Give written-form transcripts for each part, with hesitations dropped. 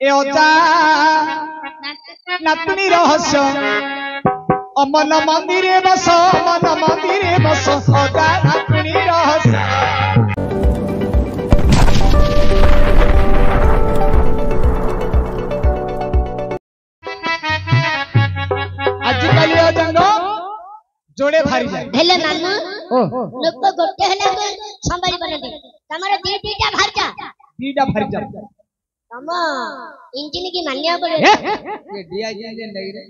ए अजा नातुनी रहस्य अमन मंदिरे बस अजा नातुनी रहस्य आजिकल जंग जोड़े भारी जाए हेले नानू लोक गोटे हेले तो संभाली बने तमरे दीटा भारी जा तम इंजिन की मान्या पड़े ये डीआई इंजिन नहीं रे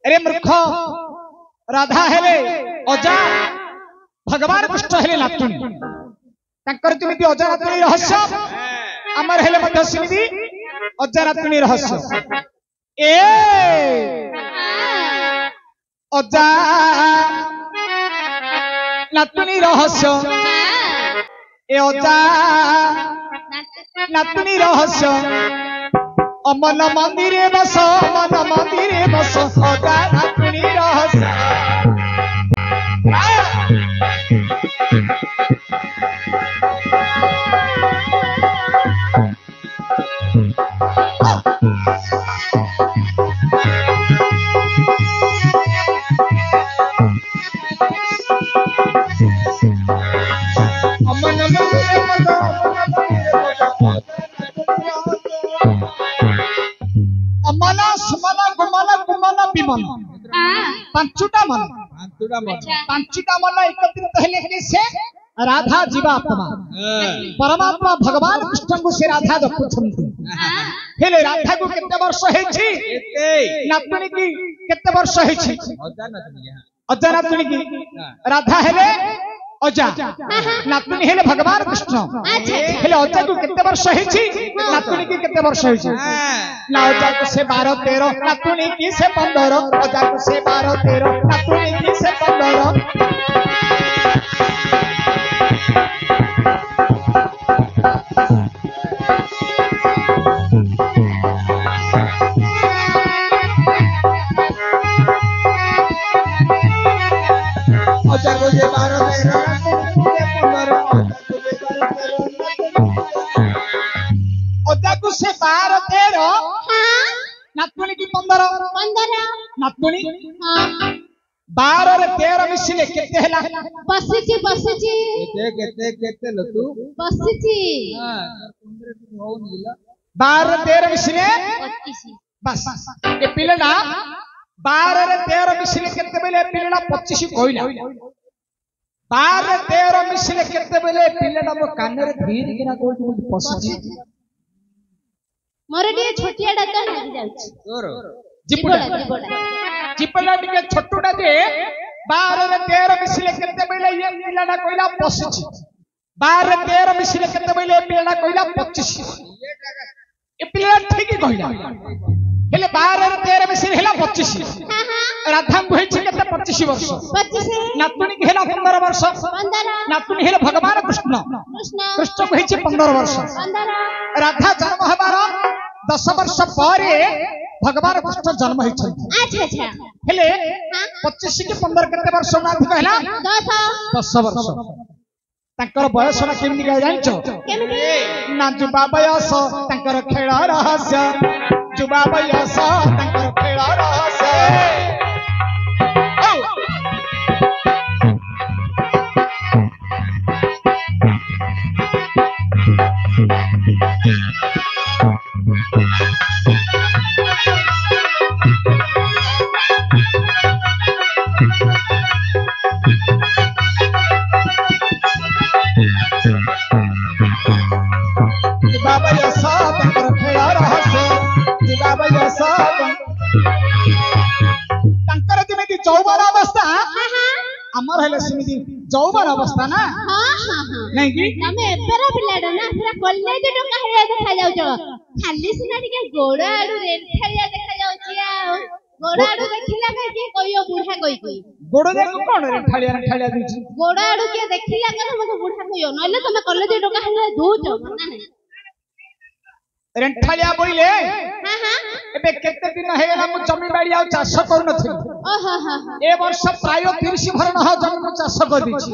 अरे मूर्ख राधा हेले अजा भगवान कृष्ण हेले नातुनी तंकर तुमिति अजा नातुनी रहस्य अमर हेले मध्य सिमिति अजा नातुनी रहस्य ए अजा नातुनी रहस्य ए अजा नातुनी रहस्य अमन मंदिरे बस अजा नातुनी रहस्य पांचुटा मन एकत्रित हेले से राधा जीवात्मा परमात्मा भगवान कृष्ण को से राधा दखुछंती हेले राधा को केते वर्ष हेछि नातुनी की केते वर्ष हेछि अजा नातुनी की राधा हेले अजा नातुनी हेले भगवान कृष्ण हेले अजा को केते वर्ष हेछि नातुनी की केते वर्ष हेछि ना अजा को से 12 13 नातुनी की से 15 अजा को से 12 13 नातुनी की से 15 अजा को से 12 13 से 12 13 नातुनी की 15 नातुनी 12 रे 13 मिसिले केते हला बसिची केते लतु बसिची हां 12 13 मिसिले 25 बस ए पिलडा 12 रे 13 मिसिले केते बेले पिलडा 25 कोइला 12 13 मिसिले केते बेले पिलडा मो कान रे धीर किना कोइ पसची मोर डी छोटिया डाका लागि जाउछि तोर जिपड़ा टिके छोटुडा जे 12 रे 13 मिसिले केते बेले ये पिलाडा कोइला 25 12 13 मिसिले केते बेले पिलाडा कोइला 25 ए पिला ठीक कहिला हेले 12 रे 13 मिसिले हेला 25 राधा को हेछि केते 25 वर्ष 25 नातुनी के हेला 15 वर्ष 15 नातुनी हेले भगवान कृष्ण को हेछि 15 वर्ष 15 राधा जन्म हबार 10 वर्ष पारे भगवान कृष्ण जन्म हेछन अच्छा हेले 25 के 15 केते वर्ष अधिक हैला 10 वर्ष तांकर बयस ना केमि का जानछो केमि ना जुबा बयस तांकर खेल रहस्य जुबा बयस तांकर खेल रहस्य बाबा यसा तांकर खेल रहस्य बाबा यसा तांकर जेमिति चौवन अवस्था हमर हेले सिमिति चौवन अवस्था ना नहीं की तमे एबरा पिलाडा ना पूरा कॉलेज टका हेया देखा जाउछ खाली सिना टिके गोड़ आडू रेठालिया देखा जाउछ आ गोड़ आडू देखिला के कहियो बुढ़ा कहि गोड़ देखो कोन रेठालिया दिछि गोड़ आडू के देखिला के मते बुढ़ा कहियो नले तमे कॉलेज टका हेया दोछ ना नहीं रेठालिया बोइले एबे केते दिन हेगला मु जमी बाड़ी आ चाष कर नथि ए वर्ष प्राय 30 भरण ह जमी मु चाष कर दिछि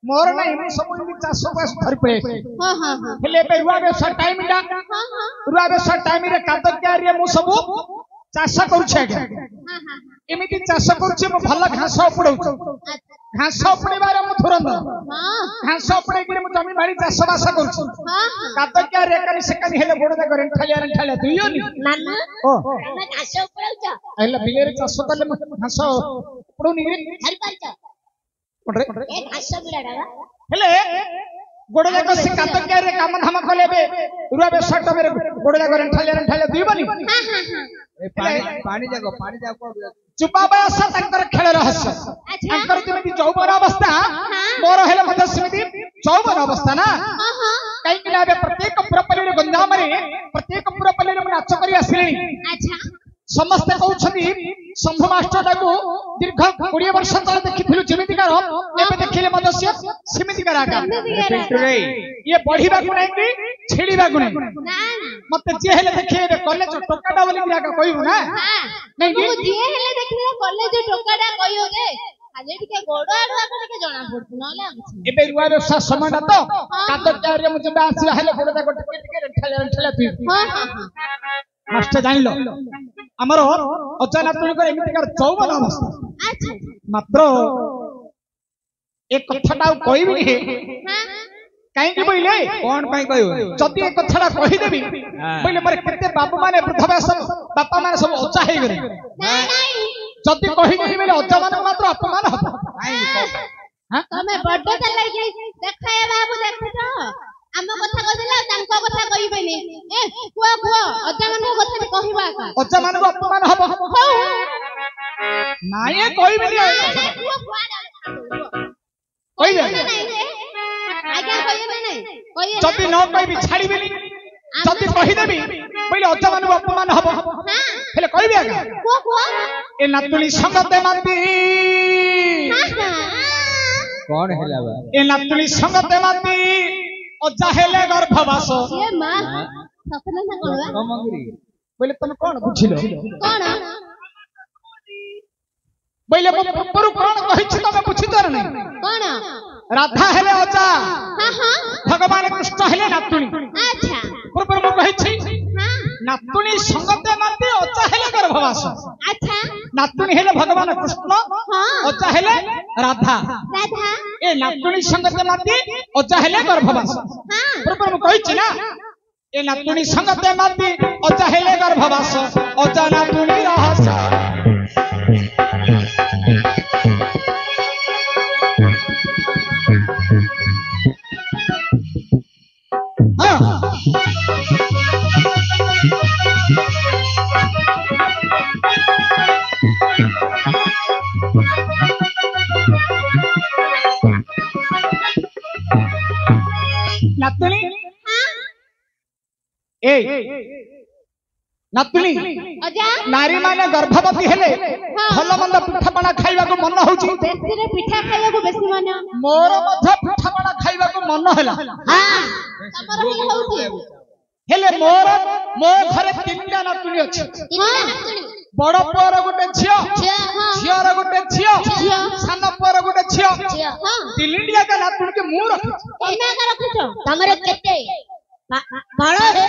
मोर नहीं मु सब इन चाष पास धर पे हेले पे रुआ बे टाइम डा रुआ बेस टाइम रे कादक्यारे मु सब चाष करूछे आगे एमिति चाष करूछे मु भल घास उपड़ाउछ घास उपड़ेबार मु धुरंधर घास उपड़े कि मु जमीन बाड़ी चाष बास करूछ कादक्यारे करी सेकनी हेले गोड़ दे करे ठालिया दुइयोनी नाना ओ तमे घास उपड़ाउछ एला बिलेरे चाष करले घास उपड़ौनी रे हरि पांच कोडरे ए घास बिराडा हेले गोड़ जाक से कादक्यारे काम धाम कले बे रुआ बेस टाइम रे गोड़ जाक ठालिया दुइबनी हां हां हां पानी जाको चुपा बयस तांकर खेल रहस्य तांकर जेमिति चौबन अवस्था मोर हेले मते समिति चौबन अवस्था ना कहीं कि ना प्रत्येक पुरपल्ली रे गंजाम रे प्रत्येक पुरपल्ली रे नाच करी आसिलेनी अच्छा समस्त कहउछथि शंभु मास्टर टाकू दीर्घ 20 वर्ष तले देखिथिलु जेमितिकार एबे देखिले मते सेमितिकार आका ये बढ़िबा गुण कि छिड़ीबा गुण ना ना मते जे हेले देखिए कॉलेज टोकाटा बोली आका कहबो ना नहीं तू जे हेले देखिले कॉलेज टोकाटा कहियो रे खाली टिके गोड़ आडुआ के जाना पड़तु न लागछ एबे रुआ व्यवसाय समय तो कादक्यारे मु जबा आसिला हेले गोड़ जाक टिके ठाले तू हां हां हां मास्टर जान लो हमरो अचानक तुणकर एमितिकार 54 अवस्था अच्छा मात्र एक कथाटा कहबी हे हां काई कि बोइले कौन पाई कहयो जदी एक कथाटा कहि देबी बोइले मारे केते बाबू माने वृद्ध वयस बापा माने सब ओचा हे गरे नहीं नहीं जदी कहि देबी बोले ओचा माने मात्र अपमान होता हां तमे बड्डे त लागि देखाय बाबू देखतो आम कथा कहला तांको कथा कहिबेनी ए कुआ अजामान कथा कहबा का ओचा माने अपमान हबो नाये कहबी कहि दे आज्ञा कहिबे नहीं कहिए जदी न कहबी छाड़ीबेनी जदी कहि देबी बोले ओचा माने अपमान हबो हां हेले कहबी आगे कुआ ए नातुली संगते माती हां कौन हेला बा ए नातुली संगते माती ओजा हेले गर्भवास ये मां सपना ना कोलवा कमंगरी बोले तुम कौन बुझिलो कोन बोले पुरु कौन कहिछि तमे बुझि तर नहीं कोन राधा हेले ओजा हां हां भगवान कृष्ण हेले नातुनी अच्छा पुरु मु कहिछि हां नातुनी संगते माती ओजा हेले गर्भवास अच्छा नातुनी हेले भगवान कृष्ण हां ओजा हेले राधा राधा ए नातुनी संगते माती ओजा हेले गर्भवास हां पुरु मु कहिछि ना ए नातुनी संगते माती ओजा हेले गर्भवास ओजा नातुनी रहस नातुनी ए नातुनी अजा नारी माने गर्भवती हेले भल मंद पिठा पଣା खाइबा को मन होउची बेसी रे पिठा खाइया को बेसी मन मोर मध्य पिठा पଣା खाइबा को मन होला हां तमर भी होउची हेले मोर मो घरे तीनटा नातुनी अछि हां बड़ पुअर गोटे झियो हां झियर गोटे झियो सान पुअर गोटे झियो हां तिलिंडिया का नातुनी के मु रखि तमे का रखिছো तमरे केते बड़ है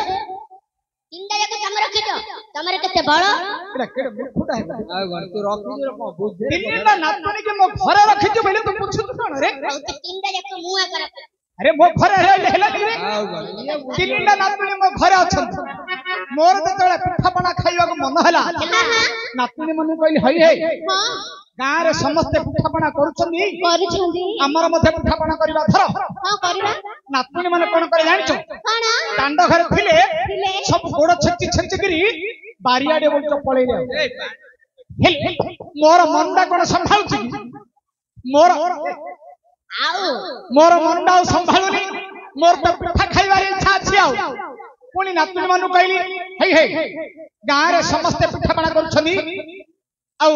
इंदा जाके तमरे रखिছো तमरे केते बड़ एटा केडे मुखुटा है आ गण तू रखी जो को बुझ दे तिलिंडा नातुनी के मो घरे रखिछु बोले तू पुछु कोन रे इंदा जाके मुआ कर अरे मो घरे हेला रे आ गण तिलिंडा नातुनी मो घरे अछन मोर जेतले पिठा पଣା खाइबा को मन होला नातुनी मन कहली हई हे हां गाँ रे समस्त पिठा पଣା करूछंदी करूछंदी हमर मध्ये पिठा पଣା करबा धर हां करबा नातुनी माने कोन करे जानछो कोन तांड घर थिले सब गोड़ छच्ची छच्ची करी बारियाडे बोलतो पळेले हेल मोर मनडा कोन संभाळुची मोर आउ मोर मनडा संभाळुनी मोर तो पिठा खाइबार इच्छा अछि आउ पुनी नातुनी मानु कहली हेई हेई गाँ रे समस्त पिठा पଣା करूछंदी आउ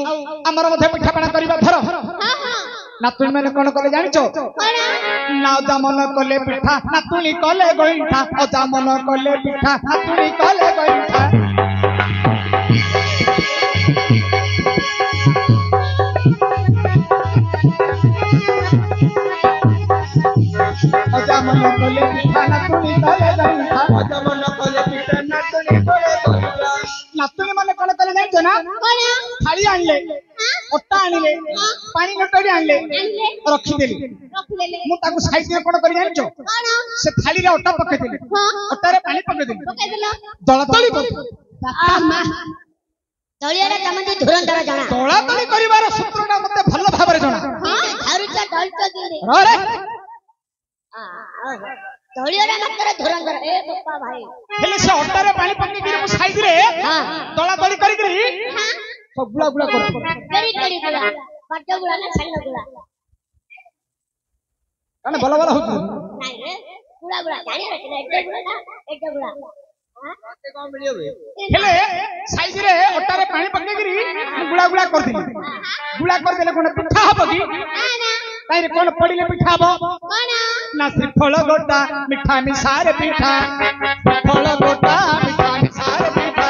हमर मध्ये पिठा पଣା करबा धर हां हां नातुनी माने कोन करे जानछो कोन ना अजा मन कले पिठा नातुनी कले गइठा अजा मन कले पिठा नातुनी कले गइठा अजा मन कले पिठा नातुनी कले गइठा अजा मन कले पिठा नातुनी कौन थाली आनले अट्टा आनिले पानी नटड़ी आनले आनले रखी देली रख लेले मु ताकु साइड में कोन करि जानछो कौन से थाली रे अट्टा पके देली हां अट्टा रे पानी पके देली पकाई देला दला तली कर बापा मा तळियारे तमने धुरंधर जणा दला तली करिवार सूत्रटा मते भलो भाबरे जणा हां धरुचा डलचा दिले रे तळियारे मात्र धुरंधर ए पप्पा भाई हेले से अट्टा रे पानी पके गिरे मु साइड रे हां दला तली करि गिरी हां सब गुला गुला कर करी करी गुला बड्ड गुला ना सಣ್ಣ गुला काने भलो भलो होत नहीं रे गुला गुला जानी रे एड्डे गुला ना एड्डे गुला हां ते कोन मिलियो बे हेले साइड रे अट्टा रे पानी पके गिरी गुला गुला कर दिली गुला कर देले कोन पिठा हबो की ना ना काई रे कोन पडिले पिठा हबो कौन ना श्रीफल गोटा मिठा मिसार पिठा श्रीफल गोटा मिठा मिसार पिठा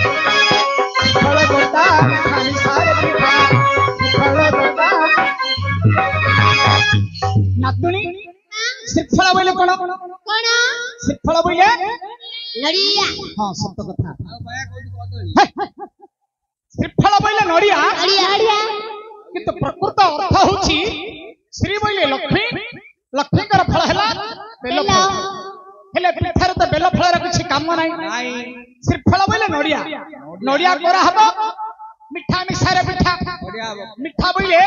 श्रीफल गोटा मिठा मिसार पिठा श्रीफल गोटा नातुनी श्रीफल बोले कोन कौन श्रीफल बोले लड़िया हां सत्य कथा आ बाया कोन कदली श्रीफल बोले नड़िया लड़िया लड़िया किंतु प्रकृत अर्थ होची श्री बोले लक्ष्मी लक्ष्मीकर फल हैला बेल फल हेले पिठार तो बेल फल रे किछि काम नाही नाही श्रीफल बोले नड़िया नड़िया कोरा हबो मिठा मिसारे पिठा बढ़िया बा मिठा बोले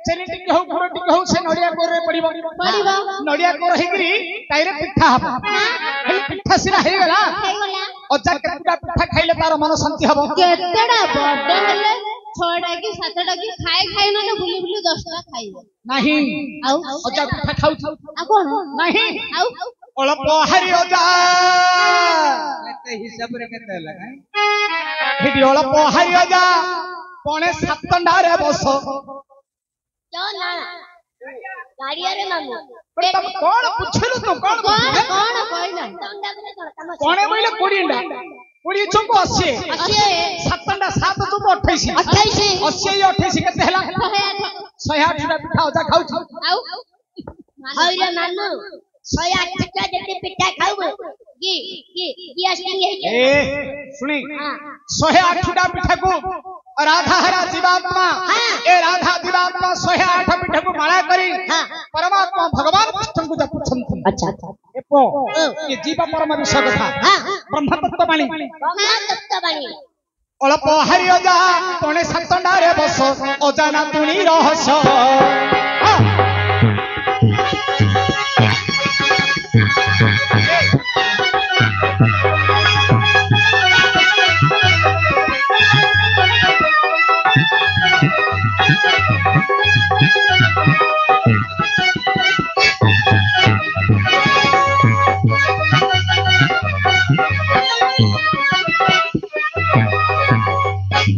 चेनी टिके हो गुड़ टिके हो से नड़िया कोरे पड़िबो पड़िबो नड़िया कोर हेगिरी ताइरे पिठा हबो हेले पिठा सिरा हे गेला खाइगला अजा केतुटा पिठा खाइले तार मन शांति हबो केतडा बड्डे हेले 6टा की 7टा की खाए खाए ना बुली बुली 10टा खाइबो नाही आउ अजा पिठा खाउ आ कोन नाही आउ अल्प हरि अजा ते हिसाब रे केते लगा हिडी अल्प हरि अजा पणे 7टा रे बस जो ना गाड़िया रे मामू तब कोन पुछलु तू कोन कौन कौन कहला तंडा करे कोन तम कोने बोले 20 टा 20 चुंको 80 80 7टा 7 चुंको 28 28 80 28 केते हला 108 टा पिठा अजा खाउ आउ हइरे मामू 108 टा जेते पिठा खाऊ की असली है ए सुनी 108 टा पिठा को राधा हरा जीवात्मा ए राधा जीवात्मा 108 पिठा को माला करी परमात्मा भगवान कृष्ण को जपुछंती अच्छा एपो ये जीव परम विषय कथा हां ब्रह्म तत्व बाणी ब्रह्मा तत्व बाणी अल्प हरि अजा पणे 7टा रे बस अजाना तुणी रहस्य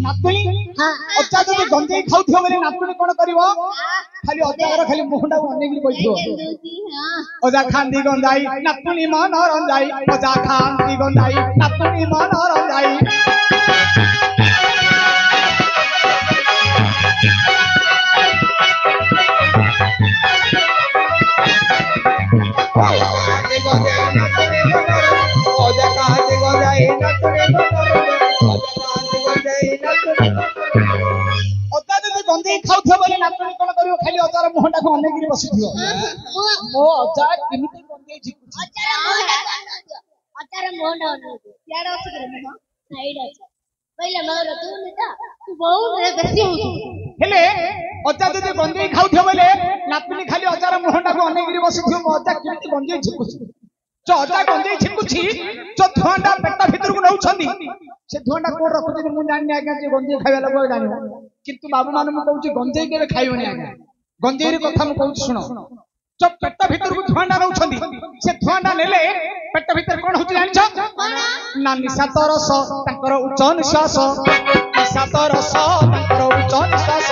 नातुनी अजा जदि गंजेई खाउथियो बेले नातुनी कोन करिवो खाली अजार खाली मुहंडा अनेक बैठियो अजा खांदी गंजाई नातुनी मन रंजाई अजा खांदी गंजाई नातुनी मन रंजाई आगे गजे ओजा काते गजाई नतरे अजा जदि गंजेई खाउथियो बेले नातुनी कोन करिवो खाली अजार मुहंडा को अनेक बसिथियो मो अजा किमिति गंजेई झिकुछि अचार मोंड यार ଅଛି रे मो साइड ଅଛି पहिला मोर तू निता तू बहुत रे बेसी होतु हेले अजा जदि गंजेई खाउथियो बेले नातुनी खाली अजार मुहंडा को अनेक बसिथियो मो अजा किमिति गंजेई झिकुछि जो अजा गंजेई झिकुछि जो धुआंडा पेट भीतर को नउछंदी से धुआंडा कोड रखुछि मु जानि आज्ञा जे गंजेई खाइबा लोग जानिबो किंतु बाबू मान मु कहूछि गंजेई केबे खाइबोनी आज्ञा गंजेई रे कथा मु कहूछि सुनो जो पेट भीतर को धुआंडा नउछंदी से धुआंडा नेले पेट भीतर कोन होछि जानि छ ना निशा तरस ताकर उच्च निश्वास निशा तरस ताकर उच्च निश्वास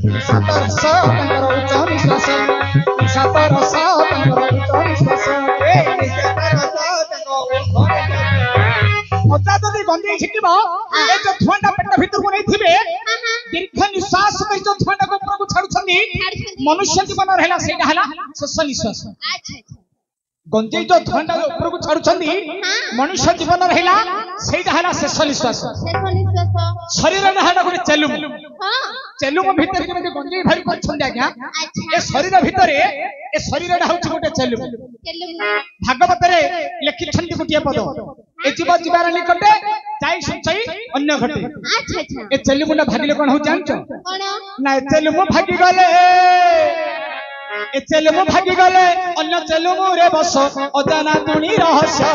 निशा तरस ताकर उच्च निश्वास निशा तरस ताकर ଦେଖିବ ଏ ଯୋଉ ଧୂଆଁଟା ପେଟ ଭିତରକୁ ନେଇଥିବେ ଦୀର୍ଘ ନିଶ୍ୱାସ କରି ଯୋଉ ଧୂଆଁଟାକୁ ଉପରକୁ ଛାଡୁଛନ୍ତି ମନୁଷ୍ୟ ଜୀବନରେ ହେଲା ସେଇଟା ହେଲା ଶେଷ ନିଶ୍ୱାସ। ଗଞ୍ଜେଇ ଯୋଉ ଧୂଆଁଟା ଉପରକୁ ଛାଡୁଛନ୍ତି ମନୁଷ୍ୟ ଜୀବନରେ ହେଲା ସେଇଟା ହେଲା ଶେଷ ନିଶ୍ୱାସ। ଶରୀରର ହେଲା ଗୋଟେ ଚେଲୁମ ଚେଲୁମ ଭିତରେ ଯେମିତି ଗଞ୍ଜେଇ ଭାରି କରିଛନ୍ତି ଆଜ୍ଞା ଏ ଶରୀର ଭିତରେ ଏ ଶରୀରଟା ହଉଛି ଗୋଟେ ଚେଲୁମ। ଭାଗବତରେ ଲେଖିଛନ୍ତି ଗୋଟିଏ ପଦ ଏ ଜୀବ ଯିବାର ନିକଟେ ଯାଇ ସଞ୍ଚଇ ଅନ୍ୟ ଘଟେ। ଏ ଚେଲୁମଟା ଭାଗିଲେ କଣ ହଉଛି ଜାଣିଛ ନା ଏ ଚେଲୁମ ଭାଗିଗଲେ ଏ ଚେଲୁମ ଭାଗିଗଲେ ଅନ୍ୟ ଚେଲୁମରେ ବସ ଅଜାନା ତୁଣି ରହସ୍ୟ।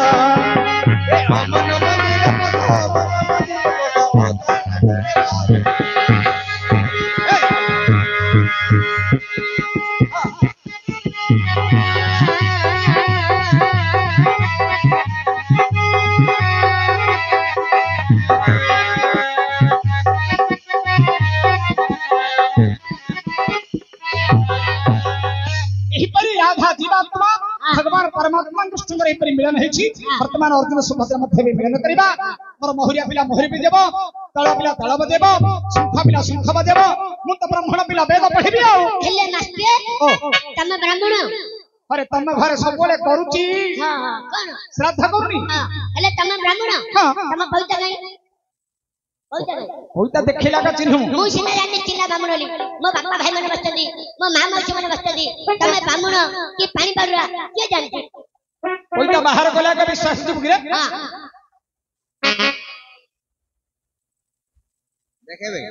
राधा जीवात्मा भगवान परमात्मा कृष्ण मिलन है। वर्तमान अर्जुन सुभद्रा मध्य मिलन करवा मोर मोहरिया पिला मोहरी भी देव तल पिला तल बजेब शंख पिला शंख बजेब मु तो ब्राह्मण पिला वेद पढ़ी ब्राह्मण अरे तम घरे सब करुची श्राद्ध करूनी होइता देखिला का चिन्ह मु सिना जाने चिन्ह ब्राह्मण होली मो बापा भाई माने बसतदी मो मां मौसी माने बसतदी तमे ब्राह्मण की पानी पड़रा के जानते होइता बाहर गला का विश्वास जुग रे हां देखे भाई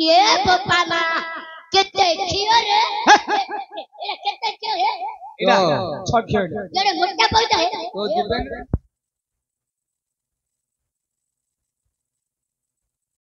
ये गोपाला केते खियो रे एरा केते खियो है एरा छ खियो जरे मोटा पौधा है तो जीवन